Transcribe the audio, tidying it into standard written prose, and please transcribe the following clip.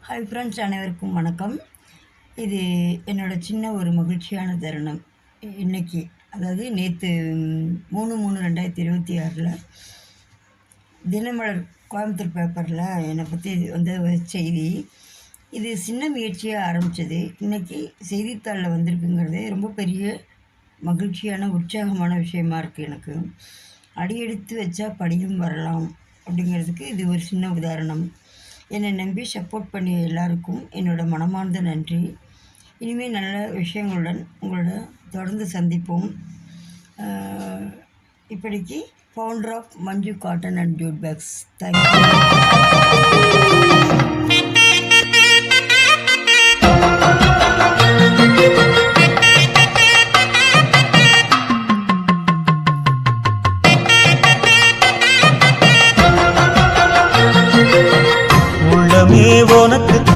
Hi friends, அனைவருக்கும் வணக்கம். இது என்னோடய சின்ன ஒரு மகிழ்ச்சியான தருணம். இன்றைக்கி அதாவது நேற்று 3/3/2026 தினமலர் கோயம்புத்தூர் பேப்பரில் என்னை பற்றி வந்த ஒரு செய்தி. இது சின்ன முயற்சியாக ஆரம்பித்தது இன்றைக்கி செய்தித்தாளில் வந்திருக்குங்கிறதே ரொம்ப பெரிய மகிழ்ச்சியான உற்சாகமான விஷயமா இருக்குது. எனக்கு அடியெடுத்து வச்சா படியும் வரலாம் அப்படிங்கிறதுக்கு இது ஒரு சின்ன உதாரணம். என்னை நம்பி சப்போர்ட் பண்ணிய எல்லாருக்கும் என்னோடய மனமார்ந்த நன்றி. இனிமேல் நல்ல விஷயங்களுடன் உங்களோட தொடர்ந்து சந்திப்போம். இப்படிக்கு founder of Manju cotton and jute bags. Thank you. உனக்கு